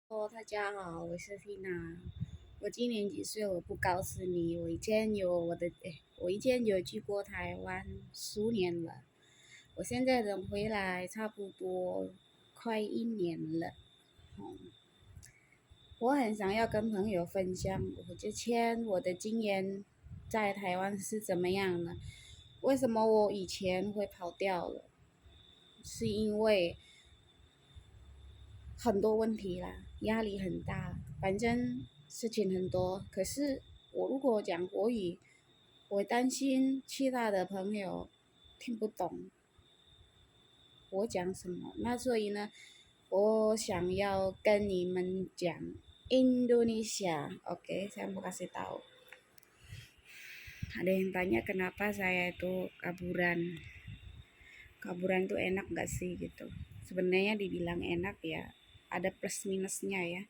大家好，我是 Tina。我今年几岁？我不告诉你。我以前有去过台湾10年了。我现在等回来差不多快1年了。我很想要跟朋友分享我的经验在台湾是怎么样的。为什么我以前会跑掉了？是因为很多问题啦，压力很大，反正事情很多。可是我如果讲国语，我担心其他的朋友听不懂我讲什么。那所以呢，我想要跟你们讲 Indonesia. Oke, saya mau kasih tahu. Ada yang tanya kenapa saya itu kaburan. Kaburan itu enak gak sih gitu. Sebenarnya dibilang enak ya, ada plus minusnya ya.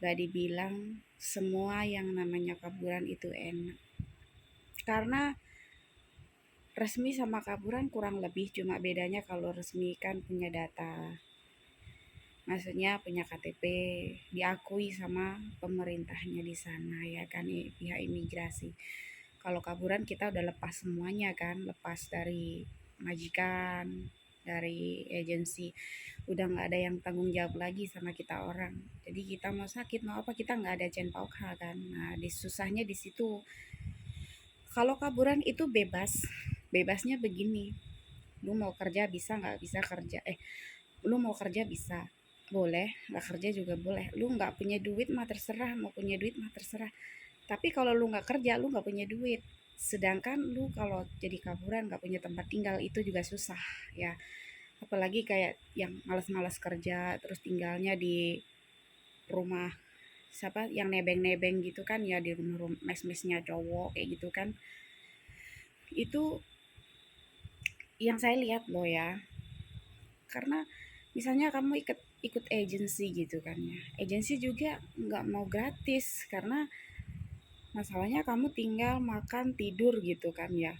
Gak dibilang semua yang namanya kaburan itu enak. Karena resmi sama kaburan kurang lebih, cuma bedanya kalau resmi kan punya data. Maksudnya punya KTP, diakui sama pemerintahnya di sana ya kan, pihak imigrasi. Kalau kaburan kita udah lepas semuanya kan, lepas dari majikan, dari agensi, udah nggak ada yang tanggung jawab lagi sama kita orang. Jadi kita mau sakit mau apa kita nggak ada Cenpaukha kan. Nah, susahnya di situ. Kalau kaburan itu bebas, bebasnya begini. Lu mau kerja bisa nggak bisa kerja, lu mau kerja bisa, boleh, nggak kerja juga boleh. Lu nggak punya duit mah terserah, mau punya duit mah terserah. Tapi kalau lu nggak kerja, lu nggak punya duit. Sedangkan lu kalau jadi kaburan nggak punya tempat tinggal itu juga susah ya. Apalagi kayak yang malas-malas kerja terus tinggalnya di rumah siapa yang nebeng-nebeng gitu kan ya, di rumah mes-mesnya cowok kayak gitu kan. Itu yang saya lihat loh ya. Karena misalnya kamu ikut agensi gitu kan ya. Agensi juga nggak mau gratis karena masalahnya kamu tinggal makan tidur gitu kan ya.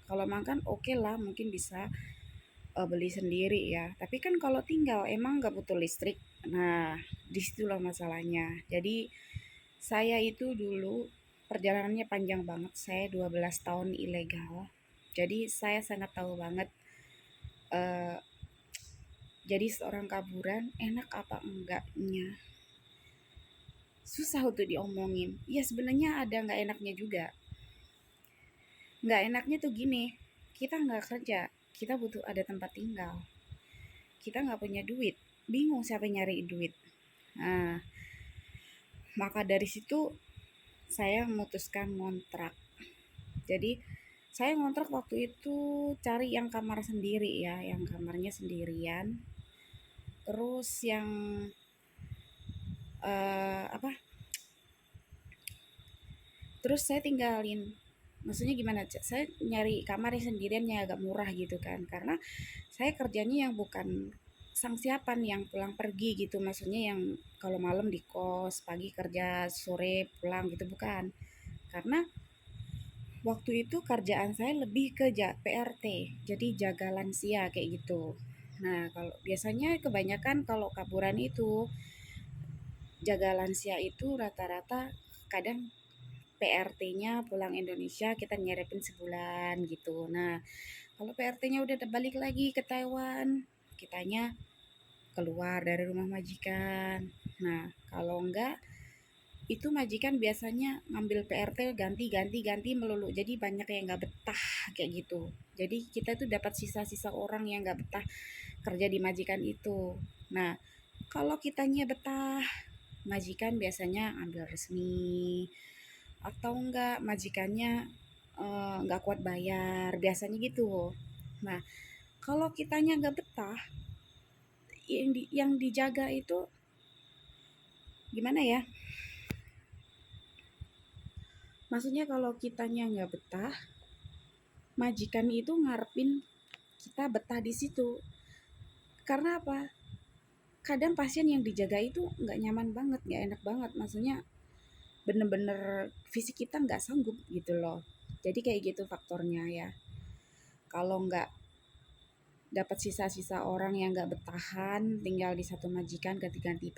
Kalau makan oke lah mungkin bisa beli sendiri ya. Tapi kan kalau tinggal emang nggak butuh listrik. Nah, disitulah masalahnya. Jadi saya itu dulu perjalanannya panjang banget. Saya 12 tahun ilegal. Jadi saya sangat tahu banget eh, jadi seorang kaburan enak apa enggaknya. Susah untuk diomongin. Ya sebenarnya ada nggak enaknya juga. Nggak enaknya tuh gini, kita nggak kerja, kita butuh ada tempat tinggal, kita nggak punya duit, bingung siapa yang nyari duit. Nah, maka dari situ saya memutuskan ngontrak. Jadi saya ngontrak waktu itu cari yang kamar sendiri ya, yang kamarnya sendirian. Terus yang apa? Terus saya tinggalin. Maksudnya gimana? Saya nyari kamar yang sendirian yang agak murah gitu kan. Karena saya kerjanya yang bukan sang siapan yang pulang pergi gitu. Maksudnya yang kalau malam di kos, pagi kerja, sore pulang gitu bukan. Karena waktu itu kerjaan saya lebih ke PRT. Jadi jaga lansia kayak gitu. Nah, kalau biasanya kebanyakan kalau kaburan itu jaga lansia itu rata-rata kadang PRT-nya pulang Indonesia kita nyerepin sebulan gitu. Nah, kalau PRT-nya udah balik lagi ke Taiwan, kitanya keluar dari rumah majikan. Nah, kalau enggak itu majikan biasanya ngambil PRT ganti melulu. Jadi banyak yang nggak betah kayak gitu. Jadi kita tuh dapat sisa-sisa orang yang nggak betah kerja di majikan itu. Nah, kalau kitanya betah, majikan biasanya ambil resmi atau enggak majikannya nggak kuat bayar biasanya gitu. Nah, kalau kitanya nggak betah, yang dijaga itu gimana ya, maksudnya kalau kitanya nggak betah, majikan itu ngarepin kita betah di situ. Karena apa, kadang pasien yang dijaga itu nggak nyaman banget, nggak enak banget, maksudnya bener-bener fisik kita nggak sanggup gitu loh. Jadi kayak gitu faktornya ya. Kalau nggak dapat sisa-sisa orang yang nggak bertahan tinggal di satu majikan ganti-ganti